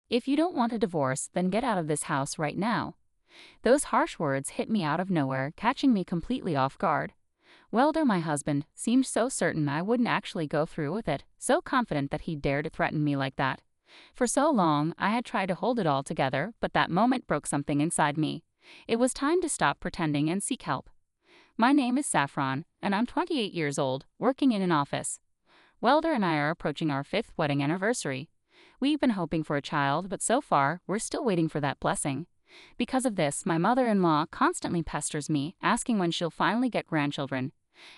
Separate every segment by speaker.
Speaker 1: If you don't want a divorce, then get out of this house right now." Those harsh words hit me out of nowhere, catching me completely off guard. Welder, my husband, seemed so certain I wouldn't actually go through with it, so confident that he dared to threaten me like that. For so long, I had tried to hold it all together, but that moment broke something inside me. It was time to stop pretending and seek help. "My name is Saffron, and I'm 28 years old, working in an office. Welder and I are approaching our 5th wedding anniversary. We've been hoping for a child, but so far, we're still waiting for that blessing. Because of this, my mother-in-law constantly pesters me, asking when she'll finally get grandchildren.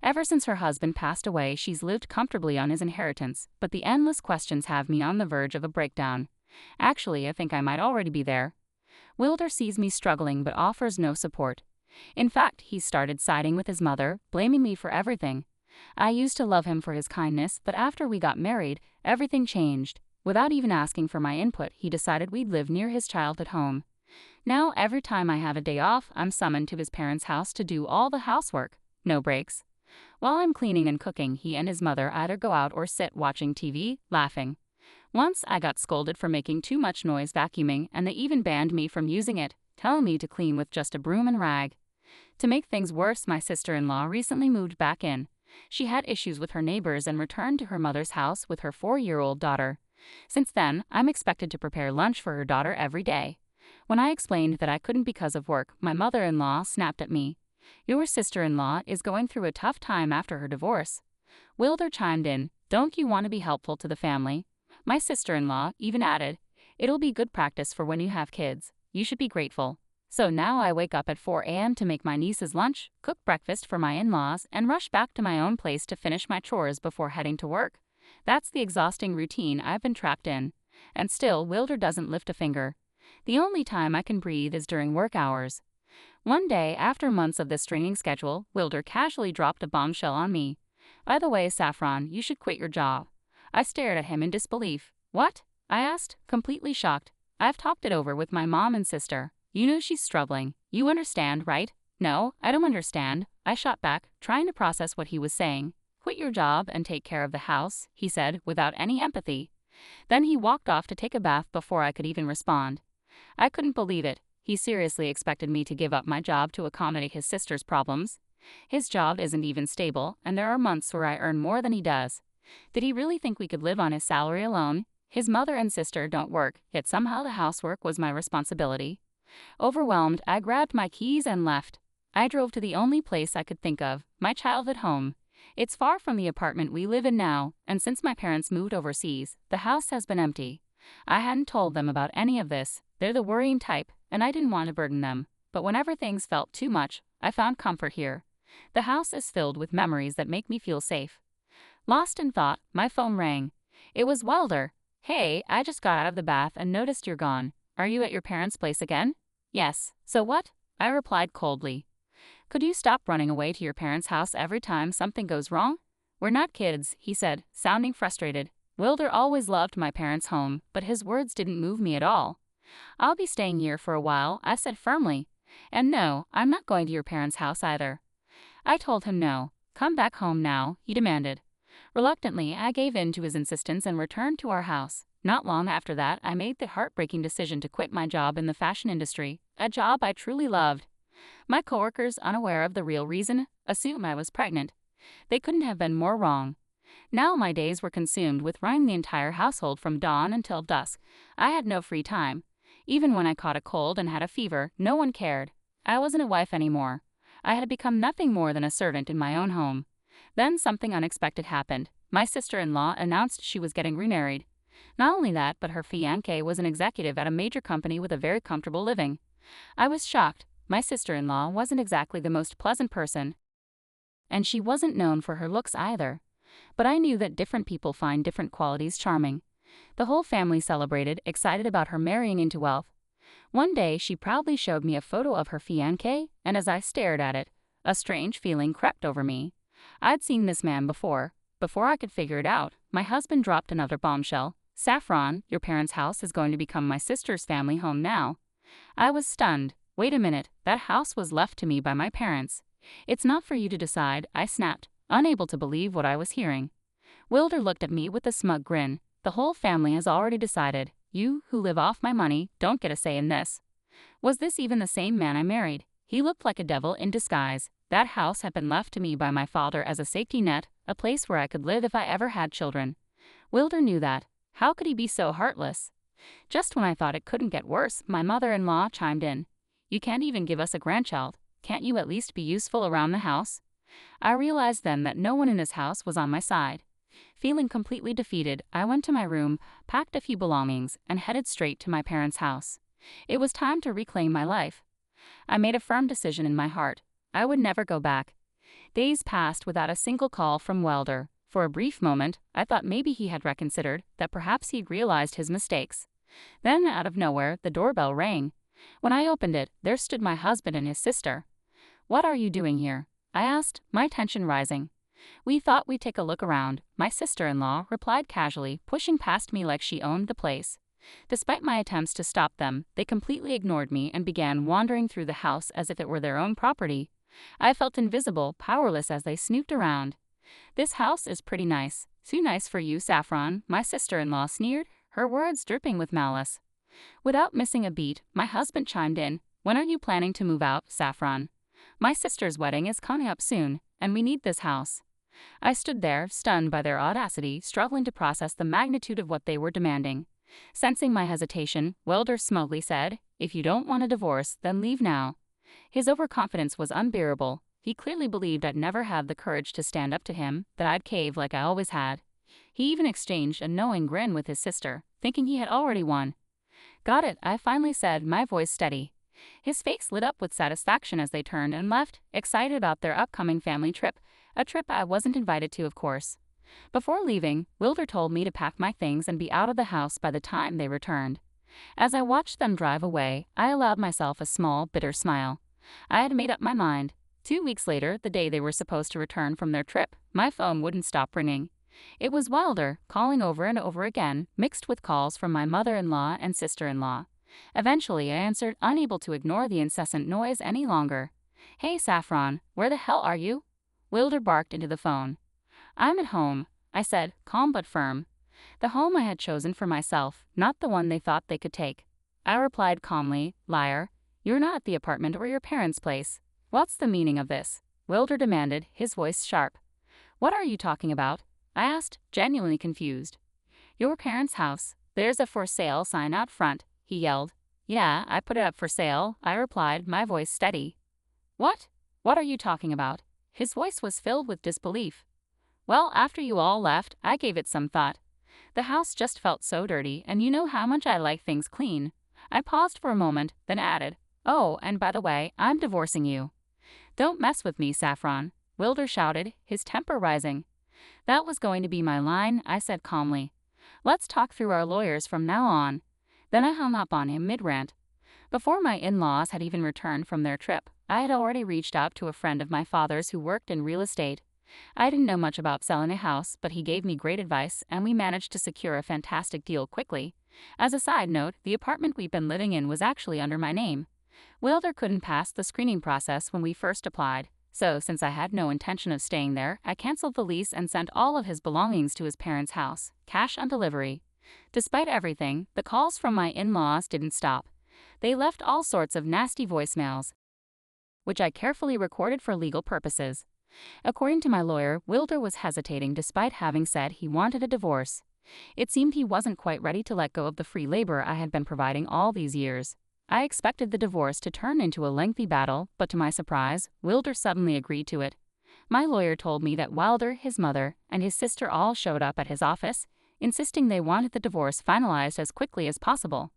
Speaker 1: Ever since her husband passed away, she's lived comfortably on his inheritance, but the endless questions have me on the verge of a breakdown. Actually, I think I might already be there." Wilder sees me struggling but offers no support. In fact, he's started siding with his mother, blaming me for everything. I used to love him for his kindness, but after we got married, everything changed. Without even asking for my input, he decided we'd live near his childhood home. Now, every time I have a day off, I'm summoned to his parents' house to do all the housework. No breaks. While I'm cleaning and cooking, he and his mother either go out or sit watching TV, laughing. Once I got scolded for making too much noise vacuuming, and they even banned me from using it, telling me to clean with just a broom and rag. To make things worse, my sister-in-law recently moved back in. She had issues with her neighbors and returned to her mother's house with her 4-year-old daughter. Since then, I'm expected to prepare lunch for her daughter every day. When I explained that I couldn't because of work, my mother-in-law snapped at me. "Your sister-in-law is going through a tough time after her divorce." Wilder chimed in, "Don't you want to be helpful to the family?" My sister-in-law even added, "It'll be good practice for when you have kids. You should be grateful." So now I wake up at 4 a.m. to make my niece's lunch, cook breakfast for my in-laws, and rush back to my own place to finish my chores before heading to work. That's the exhausting routine I've been trapped in. And still, Wilder doesn't lift a finger. The only time I can breathe is during work hours. One day, after months of this straining schedule, Wilder casually dropped a bombshell on me. "By the way, Saffron, you should quit your job." I stared at him in disbelief. "What?" I asked, completely shocked. "I've talked it over with my mom and sister. You know she's struggling. You understand, right?" "No, I don't understand," I shot back, trying to process what he was saying. "Quit your job and take care of the house," he said, without any empathy. Then he walked off to take a bath before I could even respond. I couldn't believe it. He seriously expected me to give up my job to accommodate his sister's problems. His job isn't even stable, and there are months where I earn more than he does. Did he really think we could live on his salary alone? His mother and sister don't work, yet somehow the housework was my responsibility. Overwhelmed, I grabbed my keys and left. I drove to the only place I could think of, my childhood home. It's far from the apartment we live in now, and since my parents moved overseas, the house has been empty. I hadn't told them about any of this. They're the worrying type, and I didn't want to burden them. But whenever things felt too much, I found comfort here. The house is filled with memories that make me feel safe. Lost in thought, my phone rang. It was Welder. "Hey, I just got out of the bath and noticed you're gone. Are you at your parents' place again?" "Yes. So what?" I replied coldly. "Could you stop running away to your parents' house every time something goes wrong?" "We're not kids," he said, sounding frustrated. Wilder always loved my parents' home, but his words didn't move me at all. "I'll be staying here for a while," I said firmly. "And no, I'm not going to your parents' house either." I told him no. "Come back home now," he demanded. Reluctantly, I gave in to his insistence and returned to our house. Not long after that, I made the heartbreaking decision to quit my job in the fashion industry, a job I truly loved. My coworkers, unaware of the real reason, assumed I was pregnant. They couldn't have been more wrong. Now my days were consumed with running the entire household from dawn until dusk. I had no free time. Even when I caught a cold and had a fever, no one cared. I wasn't a wife anymore. I had become nothing more than a servant in my own home. Then something unexpected happened. My sister-in-law announced she was getting remarried. Not only that, but her fiancé was an executive at a major company with a very comfortable living. I was shocked. My sister-in-law wasn't exactly the most pleasant person, and she wasn't known for her looks either. But I knew that different people find different qualities charming. The whole family celebrated, excited about her marrying into wealth. One day, she proudly showed me a photo of her fiancé, and as I stared at it, a strange feeling crept over me. I'd seen this man before. Before I could figure it out, my husband dropped another bombshell. "Saffron, your parents' house is going to become my sister's family home now." I was stunned. "Wait a minute, that house was left to me by my parents." "It's not for you to decide," I snapped, unable to believe what I was hearing. Wilder looked at me with a smug grin. "The whole family has already decided. You, who live off my money, don't get a say in this. Was this even the same man I married? He looked like a devil in disguise. That house had been left to me by my father as a safety net, a place where I could live if I ever had children. Wilder knew that. How could he be so heartless? Just when I thought it couldn't get worse, my mother-in-law chimed in. You can't even give us a grandchild. Can't you at least be useful around the house? I realized then that no one in his house was on my side. Feeling completely defeated, I went to my room, packed a few belongings, and headed straight to my parents' house. It was time to reclaim my life. I made a firm decision in my heart. I would never go back. Days passed without a single call from Wilder. For a brief moment, I thought maybe he had reconsidered, that perhaps he'd realized his mistakes. Then, out of nowhere, the doorbell rang. When I opened it, there stood my husband and his sister. "What are you doing here?" I asked, my tension rising. "We thought we'd take a look around," my sister-in-law replied casually, pushing past me like she owned the place. Despite my attempts to stop them, they completely ignored me and began wandering through the house as if it were their own property. I felt invisible, powerless as they snooped around. "This house is pretty nice. Too nice for you, Saffron," my sister-in-law sneered, her words dripping with malice. Without missing a beat, my husband chimed in. "When are you planning to move out, Saffron? My sister's wedding is coming up soon, and we need this house." I stood there, stunned by their audacity, struggling to process the magnitude of what they were demanding. Sensing my hesitation, Wilder smugly said, "If you don't want a divorce, then leave now." His overconfidence was unbearable. He clearly believed I'd never have the courage to stand up to him, that I'd cave like I always had. He even exchanged a knowing grin with his sister, thinking he had already won. "Got it," I finally said, my voice steady. His face lit up with satisfaction as they turned and left, excited about their upcoming family trip, a trip I wasn't invited to, of course. Before leaving, Wilder told me to pack my things and be out of the house by the time they returned. As I watched them drive away, I allowed myself a small, bitter smile. I had made up my mind. 2 weeks later, the day they were supposed to return from their trip, my phone wouldn't stop ringing. It was Wilder, calling over and over again, mixed with calls from my mother-in-law and sister-in-law. Eventually, I answered, unable to ignore the incessant noise any longer. "Hey, Saffron, where the hell are you?" Wilder barked into the phone. "I'm at home," I said, calm but firm. The home I had chosen for myself, not the one they thought they could take. I replied calmly, "Liar, you're not at the apartment or your parents' place." "What's the meaning of this?" Wilder demanded, his voice sharp. "What are you talking about?" I asked, genuinely confused. "Your parents' house. There's a for sale sign out front," he yelled. "Yeah, I put it up for sale," I replied, my voice steady. "What? What are you talking about?" His voice was filled with disbelief. "Well, after you all left, I gave it some thought. The house just felt so dirty, and you know how much I like things clean." I paused for a moment, then added, "Oh, and by the way, I'm divorcing you." "Don't mess with me, Saffron," Wilder shouted, his temper rising. "That was going to be my line," I said calmly. "Let's talk through our lawyers from now on." Then I hung up on him mid-rant. Before my in-laws had even returned from their trip, I had already reached out to a friend of my father's who worked in real estate. I didn't know much about selling a house, but he gave me great advice, and we managed to secure a fantastic deal quickly. As a side note, the apartment we've been living in was actually under my name. Wilder couldn't pass the screening process when we first applied, so since I had no intention of staying there, I canceled the lease and sent all of his belongings to his parents' house, cash on delivery. Despite everything, the calls from my in-laws didn't stop. They left all sorts of nasty voicemails, which I carefully recorded for legal purposes. According to my lawyer, Wilder was hesitating despite having said he wanted a divorce. It seemed he wasn't quite ready to let go of the free labor I had been providing all these years. I expected the divorce to turn into a lengthy battle, but to my surprise, Wilder suddenly agreed to it. My lawyer told me that Wilder, his mother, and his sister all showed up at his office, insisting they wanted the divorce finalized as quickly as possible.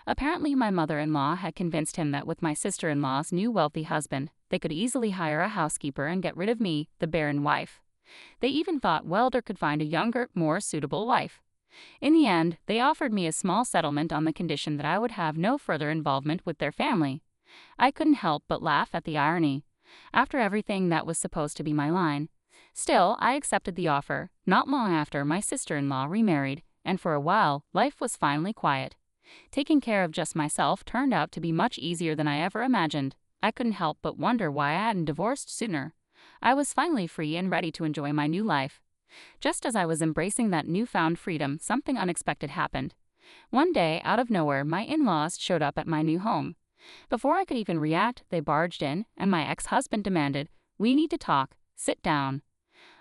Speaker 1: Apparently, my mother-in-law had convinced him that with my sister-in-law's new wealthy husband, they could easily hire a housekeeper and get rid of me, the barren wife. They even thought Wilder could find a younger, more suitable wife. In the end, they offered me a small settlement on the condition that I would have no further involvement with their family. I couldn't help but laugh at the irony. After everything, that was supposed to be my line. Still, I accepted the offer. Not long after, my sister-in-law remarried, and for a while, life was finally quiet. Taking care of just myself turned out to be much easier than I ever imagined. I couldn't help but wonder why I hadn't divorced sooner. I was finally free and ready to enjoy my new life. Just as I was embracing that newfound freedom, something unexpected happened. One day, out of nowhere, my in-laws showed up at my new home. Before I could even react, they barged in, and my ex-husband demanded, "We need to talk. Sit down."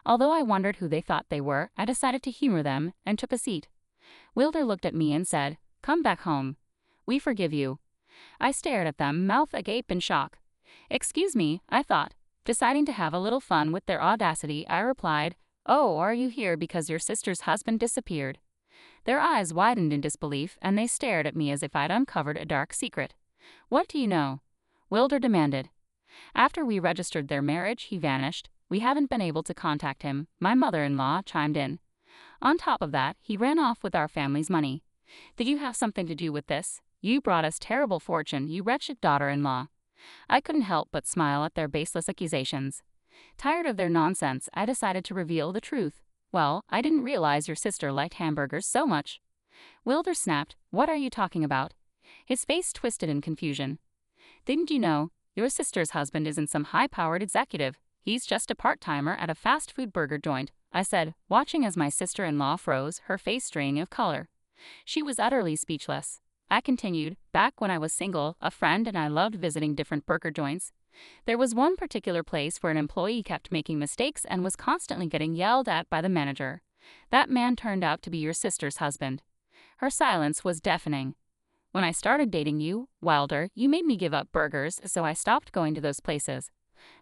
Speaker 1: Although I wondered who they thought they were, I decided to humor them and took a seat. Wilder looked at me and said, "Come back home. We forgive you." I stared at them, mouth agape in shock. "Excuse me," I thought. Deciding to have a little fun with their audacity, I replied, "Oh, are you here because your sister's husband disappeared?" Their eyes widened in disbelief, and they stared at me as if I'd uncovered a dark secret. "What do you know?" Wilder demanded. "After we registered their marriage, he vanished. We haven't been able to contact him," my mother-in-law chimed in. "On top of that, he ran off with our family's money. Did you have something to do with this? You brought us terrible fortune, you wretched daughter-in-law." I couldn't help but smile at their baseless accusations. Tired of their nonsense, I decided to reveal the truth. "Well, I didn't realize your sister liked hamburgers so much." Wilder snapped, "What are you talking about?" His face twisted in confusion. "Didn't you know? Your sister's husband isn't some high-powered executive. He's just a part-timer at a fast food burger joint," I said, watching as my sister-in-law froze, her face draining of color. She was utterly speechless. I continued, "Back when I was single, a friend and I loved visiting different burger joints. There was one particular place where an employee kept making mistakes and was constantly getting yelled at by the manager. That man turned out to be your sister's husband." Her silence was deafening. "When I started dating you, Wilder, you made me give up burgers, so I stopped going to those places.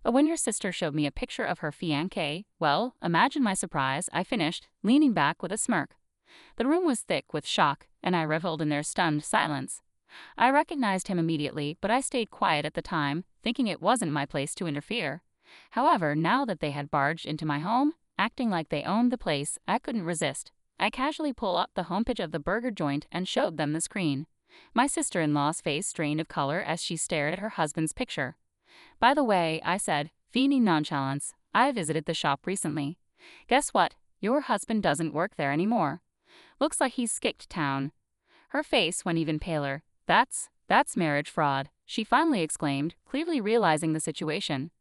Speaker 1: But when your sister showed me a picture of her fiancé, well, imagine my surprise," I finished, leaning back with a smirk. The room was thick with shock, and I reveled in their stunned silence. I recognized him immediately, but I stayed quiet at the time, thinking it wasn't my place to interfere. However, now that they had barged into my home, acting like they owned the place, I couldn't resist. I casually pulled up the homepage of the burger joint and showed them the screen. My sister-in-law's face drained of color as she stared at her husband's picture. "By the way," I said, feigning nonchalance, "I visited the shop recently. Guess what? Your husband doesn't work there anymore. Looks like he's skipped town." Her face went even paler. That's marriage fraud," she finally exclaimed, clearly realizing the situation.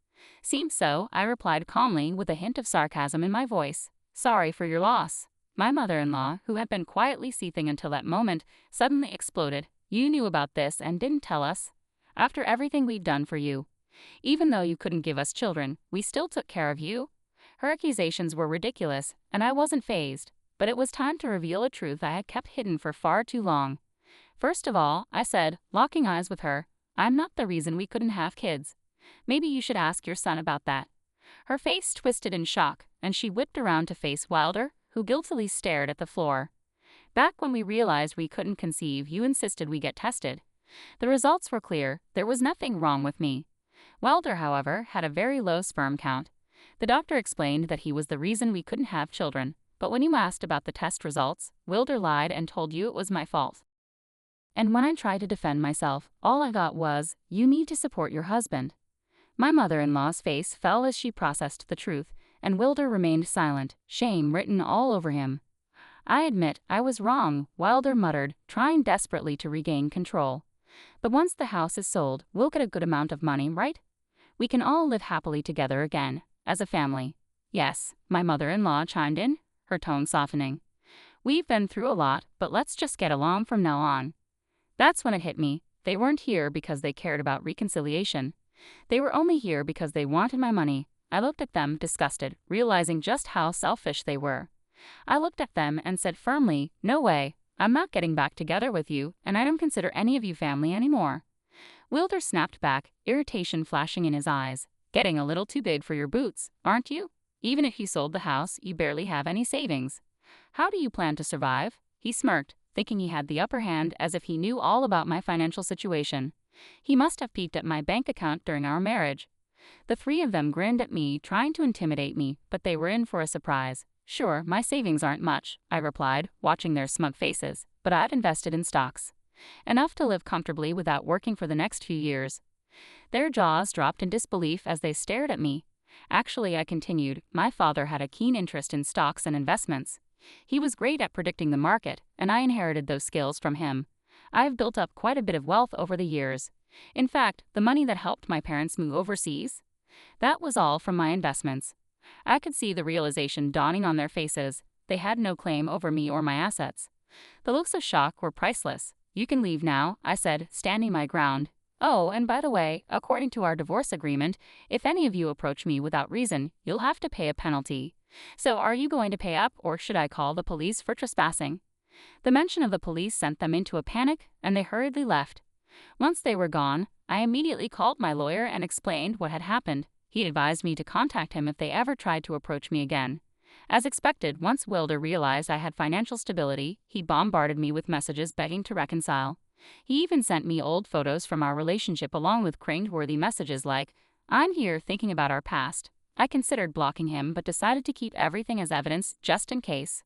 Speaker 1: "Seems so," I replied calmly with a hint of sarcasm in my voice. "Sorry for your loss." My mother-in-law, who had been quietly seething until that moment, suddenly exploded. "You knew about this and didn't tell us? After everything we've done for you. Even though you couldn't give us children, we still took care of you?" Her accusations were ridiculous, and I wasn't fazed. But it was time to reveal a truth I had kept hidden for far too long. "First of all," I said, locking eyes with her, "I'm not the reason we couldn't have kids. Maybe you should ask your son about that." Her face twisted in shock, and she whipped around to face Wilder, who guiltily stared at the floor. "Back when we realized we couldn't conceive, you insisted we get tested. The results were clear, there was nothing wrong with me." Wilder, however, had a very low sperm count. The doctor explained that he was the reason we couldn't have children. But when you asked about the test results, Wilder lied and told you it was my fault. And when I tried to defend myself, all I got was, "You need to support your husband." My mother-in-law's face fell as she processed the truth, and Wilder remained silent, shame written all over him. "I admit I was wrong," Wilder muttered, trying desperately to regain control. "But once the house is sold, we'll get a good amount of money, right? We can all live happily together again, as a family." "Yes," my mother-in-law chimed in, her tone softening. "We've been through a lot, but let's just get along from now on." That's when it hit me. They weren't here because they cared about reconciliation. They were only here because they wanted my money. I looked at them, disgusted, realizing just how selfish they were. I looked at them and said firmly, "No way. I'm not getting back together with you, and I don't consider any of you family anymore." Wilder snapped back, irritation flashing in his eyes. "Getting a little too big for your boots, aren't you? Even if you sold the house, you barely have any savings. How do you plan to survive?" He smirked, thinking he had the upper hand as if he knew all about my financial situation. He must have peeked at my bank account during our marriage. The three of them grinned at me, trying to intimidate me, but they were in for a surprise. "Sure, my savings aren't much," I replied, watching their smug faces, "but I've invested in stocks. Enough to live comfortably without working for the next few years." Their jaws dropped in disbelief as they stared at me. "Actually," I continued, "my father had a keen interest in stocks and investments. He was great at predicting the market, and I inherited those skills from him. I've built up quite a bit of wealth over the years. In fact, the money that helped my parents move overseas, that was all from my investments." I could see the realization dawning on their faces. They had no claim over me or my assets. The looks of shock were priceless. "You can leave now," I said, standing my ground. "Oh, and by the way, according to our divorce agreement, if any of you approach me without reason, you'll have to pay a penalty. So are you going to pay up, or should I call the police for trespassing?" The mention of the police sent them into a panic, and they hurriedly left. Once they were gone, I immediately called my lawyer and explained what had happened. He advised me to contact him if they ever tried to approach me again. As expected, once Wilder realized I had financial stability, he bombarded me with messages begging to reconcile. He even sent me old photos from our relationship along with cringeworthy messages like, "I'm here thinking about our past." I considered blocking him but decided to keep everything as evidence just in case.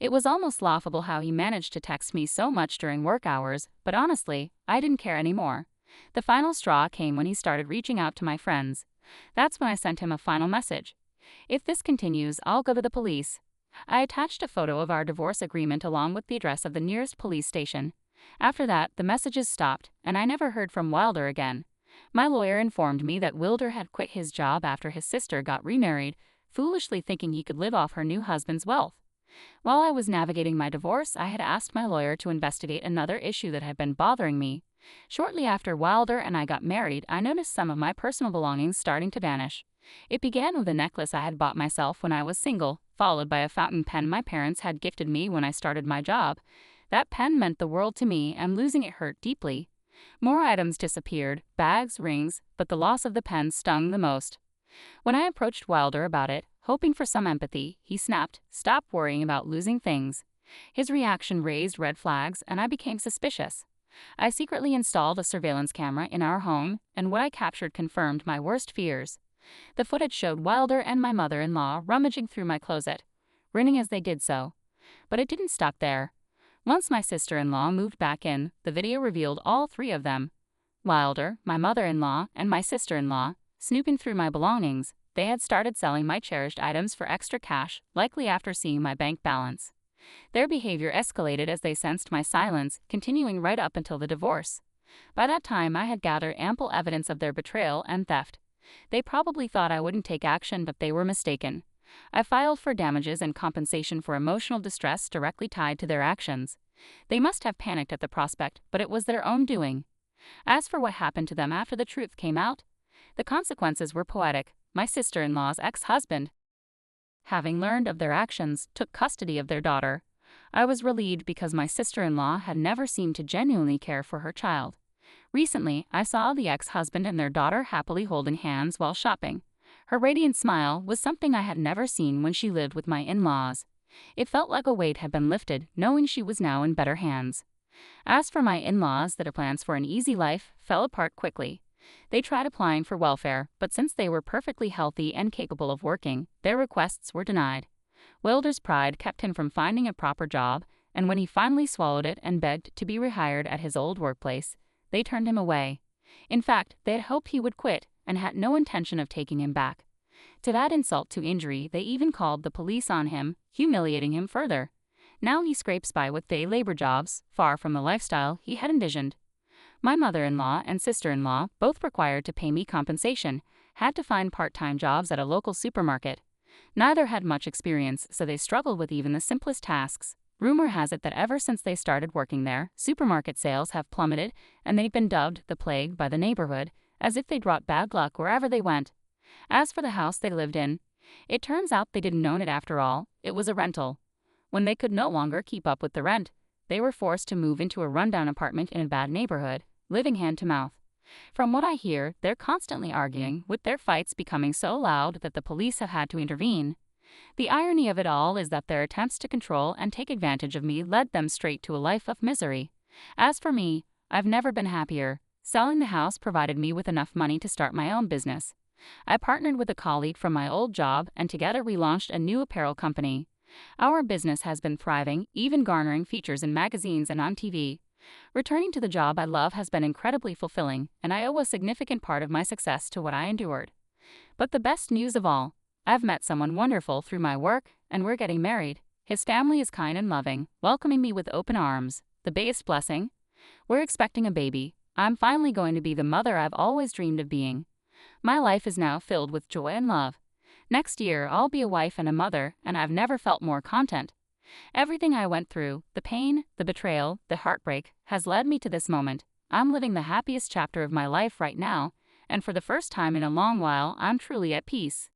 Speaker 1: It was almost laughable how he managed to text me so much during work hours, but honestly, I didn't care anymore. The final straw came when he started reaching out to my friends. That's when I sent him a final message. "If this continues, I'll go to the police." I attached a photo of our divorce agreement along with the address of the nearest police station. After that, the messages stopped, and I never heard from Wilder again. My lawyer informed me that Wilder had quit his job after his sister got remarried, foolishly thinking he could live off her new husband's wealth. While I was navigating my divorce, I had asked my lawyer to investigate another issue that had been bothering me. Shortly after Wilder and I got married, I noticed some of my personal belongings starting to vanish. It began with a necklace I had bought myself when I was single, followed by a fountain pen my parents had gifted me when I started my job. That pen meant the world to me, and losing it hurt deeply. More items disappeared, bags, rings, but the loss of the pen stung the most. When I approached Wilder about it, hoping for some empathy, he snapped, "Stop worrying about losing things." His reaction raised red flags, and I became suspicious. I secretly installed a surveillance camera in our home, and what I captured confirmed my worst fears. The footage showed Wilder and my mother-in-law rummaging through my closet, grinning as they did so. But it didn't stop there. Once my sister-in-law moved back in, the video revealed all three of them, Wilder, my mother-in-law, and my sister-in-law, snooping through my belongings. They had started selling my cherished items for extra cash, likely after seeing my bank balance. Their behavior escalated as they sensed my silence, continuing right up until the divorce. By that time, I had gathered ample evidence of their betrayal and theft. They probably thought I wouldn't take action, but they were mistaken. I filed for damages and compensation for emotional distress directly tied to their actions. They must have panicked at the prospect, but it was their own doing. As for what happened to them after the truth came out, the consequences were poetic. My sister-in-law's ex-husband, having learned of their actions, took custody of their daughter. I was relieved because my sister-in-law had never seemed to genuinely care for her child. Recently, I saw the ex-husband and their daughter happily holding hands while shopping. Her radiant smile was something I had never seen when she lived with my in-laws. It felt like a weight had been lifted, knowing she was now in better hands. As for my in-laws, their plans for an easy life fell apart quickly. They tried applying for welfare, but since they were perfectly healthy and capable of working, their requests were denied. Wilder's pride kept him from finding a proper job, and when he finally swallowed it and begged to be rehired at his old workplace, they turned him away. In fact, they had hoped he would quit and had no intention of taking him back. To add insult to injury, they even called the police on him, humiliating him further. Now he scrapes by with day labor jobs, far from the lifestyle he had envisioned. My mother-in-law and sister-in-law, both required to pay me compensation, had to find part-time jobs at a local supermarket. Neither had much experience, so they struggled with even the simplest tasks. Rumor has it that ever since they started working there, supermarket sales have plummeted, and they've been dubbed the plague by the neighborhood, as if they'd brought bad luck wherever they went. As for the house they lived in, it turns out they didn't own it after all. It was a rental. When they could no longer keep up with the rent, they were forced to move into a rundown apartment in a bad neighborhood, living hand to mouth. From what I hear, they're constantly arguing, with their fights becoming so loud that the police have had to intervene. The irony of it all is that their attempts to control and take advantage of me led them straight to a life of misery. As for me, I've never been happier. Selling the house provided me with enough money to start my own business. I partnered with a colleague from my old job, and together we launched a new apparel company. Our business has been thriving, even garnering features in magazines and on TV. Returning to the job I love has been incredibly fulfilling, and I owe a significant part of my success to what I endured. But the best news of all, I've met someone wonderful through my work, and we're getting married. His family is kind and loving, welcoming me with open arms. The biggest blessing? We're expecting a baby. I'm finally going to be the mother I've always dreamed of being. My life is now filled with joy and love. Next year, I'll be a wife and a mother, and I've never felt more content. Everything I went through, the pain, the betrayal, the heartbreak, has led me to this moment. I'm living the happiest chapter of my life right now, and for the first time in a long while, I'm truly at peace.